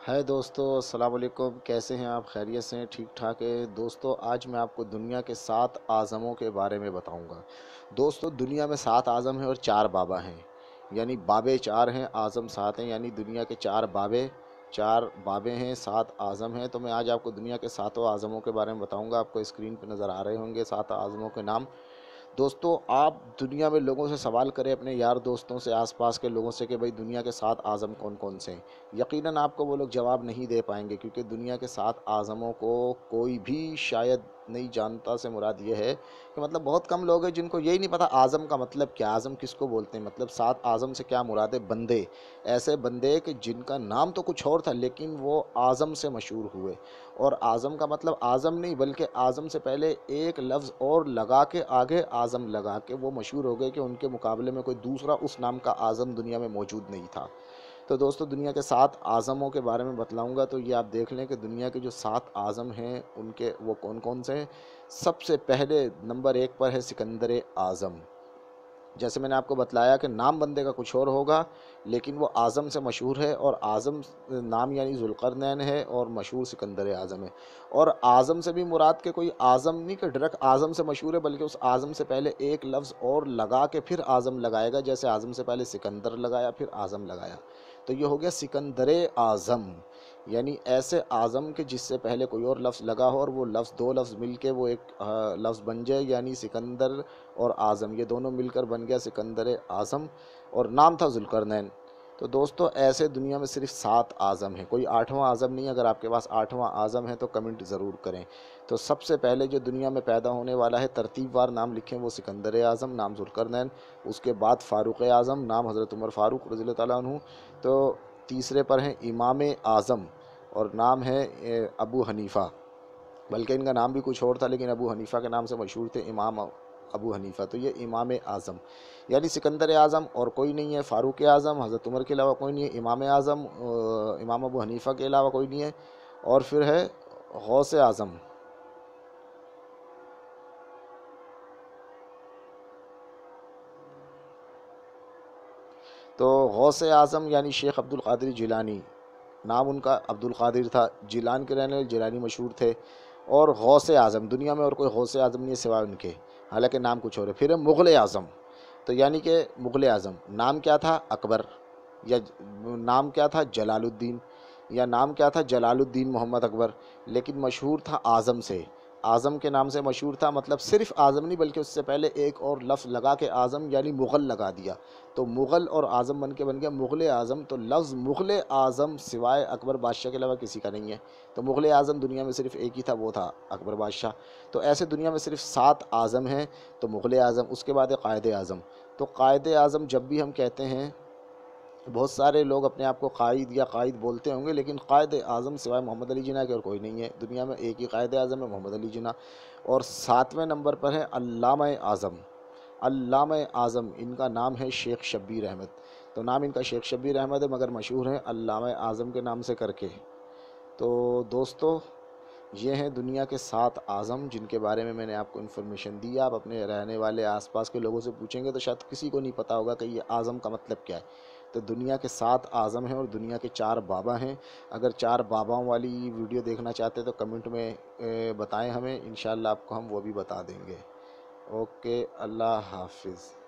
है दोस्तों, अस्सलाम वालेकुम। कैसे हैं आप? खैरियत से हैं? ठीक ठाक है दोस्तों। आज मैं आपको दुनिया के 7 आज़मों के बारे में बताऊंगा। दोस्तों, दुनिया में 7 आज़म हैं और 4 बाबा हैं। यानी बाबे 4 हैं, आज़म 7 हैं। यानी दुनिया के 4 बाबे हैं, 7 आज़म हैं। तो मैं आज आपको दुनिया के 7 आज़मों के बारे में बताऊंगा। आपको स्क्रीन पर नज़र आ रहे होंगे 7 आज़मों के नाम। दोस्तों, आप दुनिया में लोगों से सवाल करें, अपने यार दोस्तों से, आसपास के लोगों से, कि भाई दुनिया के 7 आज़म कौन कौन से हैं। यकीनन आपको वो लोग जवाब नहीं दे पाएंगे, क्योंकि दुनिया के 7 आज़मों को कोई भी शायद नहीं जानता। से मुराद ये है कि मतलब बहुत कम लोग हैं जिनको यही नहीं पता आज़म का मतलब क्या, आज़म किसको बोलते हैं। मतलब 7 आज़म से क्या मुराद है? बंदे, ऐसे बंदे कि जिनका नाम तो कुछ और था लेकिन वो आज़म से मशहूर हुए। और आज़म का मतलब आज़म नहीं, बल्कि आज़म से पहले एक लफ्ज़ और लगा के आगे आज़म लगा के वो मशहूर हो गए कि उनके मुकाबले में कोई दूसरा उस नाम का आज़म दुनिया में मौजूद नहीं था। तो दोस्तों, दुनिया के 7 आज़मों के बारे में बतलाऊंगा। तो ये आप देख लें कि दुनिया के जो 7 आज़म हैं उनके वो कौन कौन से हैं। सबसे पहले नंबर 1 पर है सिकंदर आज़म। जैसे मैंने आपको बतलाया कि नाम बंदे का कुछ और होगा, लेकिन वो आज़म से मशहूर है। और आज़म नाम यानी ज़ुल्क़रनैन है और मशहूर सिकंदर आज़म है। और आज़म से भी मुराद के कोई आज़म नहीं कि डायरेक्ट आज़म से मशहूर है, बल्कि उस आज़म से पहले एक लफ्ज़ और लगा के फिर आज़म लगाएगा। जैसे आज़म से पहले सिकंदर लगाया फिर आज़म लगाया, तो ये हो गया सिकंदर आज़म। यानी ऐसे आज़म के जिससे पहले कोई और लफ्ज़ लगा हो और वो लफ्ज़, दो लफ्ज़ मिल के वो एक लफ्ज़ बन जाए। यानी सिकंदर और आज़म ये दोनों मिलकर बन गया सिकंदर आज़म, और नाम था ज़ुल्क़रनैन। तो दोस्तों, ऐसे दुनिया में सिर्फ 7 आज़म हैं, कोई 8वां आज़म नहीं। अगर आपके पास 8वां आज़म है तो कमेंट ज़रूर करें। तो सबसे पहले जो दुनिया में पैदा होने वाला है, तरतीबवार नाम लिखें, वो सिकंदर आज़म, नाम ज़ुल्क़रनैन। उसके बाद फ़ारूक़ आज़म, नाम हज़रत उमर फ़ारूक रज़ियल्लाहु ताला अन्हु। तो तीसरे पर हैं इमाम आज़म, और नाम है अबू हनीफ़ा। बल्कि इनका नाम भी कुछ और था, लेकिन अबू हनीफ़ा के नाम से मशहूर थे, इमाम अबू हनीफ़ा। तो ये इमाम आज़म यानी सिकंदर आज़म और कोई नहीं है, फ़ारूक आज़म हज़रत उमर के अलावा कोई नहीं है, इमाम आज़म इमाम अबू हनीफ़ा के अलावा कोई नहीं है, और फिर है गौस आज़म। तो गौस आज़म यानी शेख अब्दुल क़ादिर जिलानी, नाम उनका अब्दुल क़ादिर था, जिलान के रहने वाले, जिलानी मशहूर थे। और गौस आज़म, दुनिया में और कोई गौस आज़म नहीं है सिवाय उनके, हालांकि नाम कुछ और है। फिर है मुग़ल आज़म। तो यानी कि मुग़ल आज़म, नाम क्या था? अकबर, या नाम क्या था? जलालुद्दीन, या नाम क्या था? जलालुद्दीन मोहम्मद अकबर। लेकिन मशहूर था आज़म से, आज़म के नाम से मशहूर था। मतलब सिर्फ आज़म नहीं, बल्कि उससे पहले एक और लफ्ज़ लगा के आज़म यानी मुग़ल लगा दिया। तो मुग़ल और आज़म बन गया मुग़ल आज़म। तो लफ्ज़ मुग़ल आज़म सिवाय अकबर बादशाह के अलावा किसी का नहीं है। तो मुग़ल आज़म दुनिया में सिर्फ एक ही था, वो था अकबर बादशाह। तो ऐसे दुनिया में सिर्फ 7 आज़म हैं। तो मुग़ल आज़म, उसके बाद है क़ायद आज़म। तो क़ायद आज़म जब भी हम कहते हैं, बहुत सारे लोग अपने आप को क़ाइद या क़ाइद बोलते होंगे, लेकिन क़ायद आज़म सिवाय मोहम्मद अली जिन्ना के और कोई नहीं है दुनिया में। एक ही क़ायद आज़म है, मोहम्मद अली जिन्ना। और 7वें नंबर पर है अल्लामा आज़म। अल्लामा आज़म, इनका नाम है शेख शब्बीर अहमद। तो नाम इनका शेख शब्बीर अहमद है, मगर मशहूर हैं अल्लामा आज़म के नाम से करके। तो दोस्तों, ये हैं दुनिया के 7 आज़म जिनके बारे में मैंने आपको इन्फॉर्मेशन दी। आप अपने रहने वाले आसपास के लोगों से पूछेंगे तो शायद किसी को नहीं पता होगा कि ये आज़म का मतलब क्या है। तो दुनिया के 7 आज़म हैं और दुनिया के 4 बाबा हैं। अगर 4 बाबाओं वाली वीडियो देखना चाहते हैं तो कमेंट में बताएं हमें, इंशाल्लाह आपको हम वो भी बता देंगे। ओके, अल्लाह हाफिज़।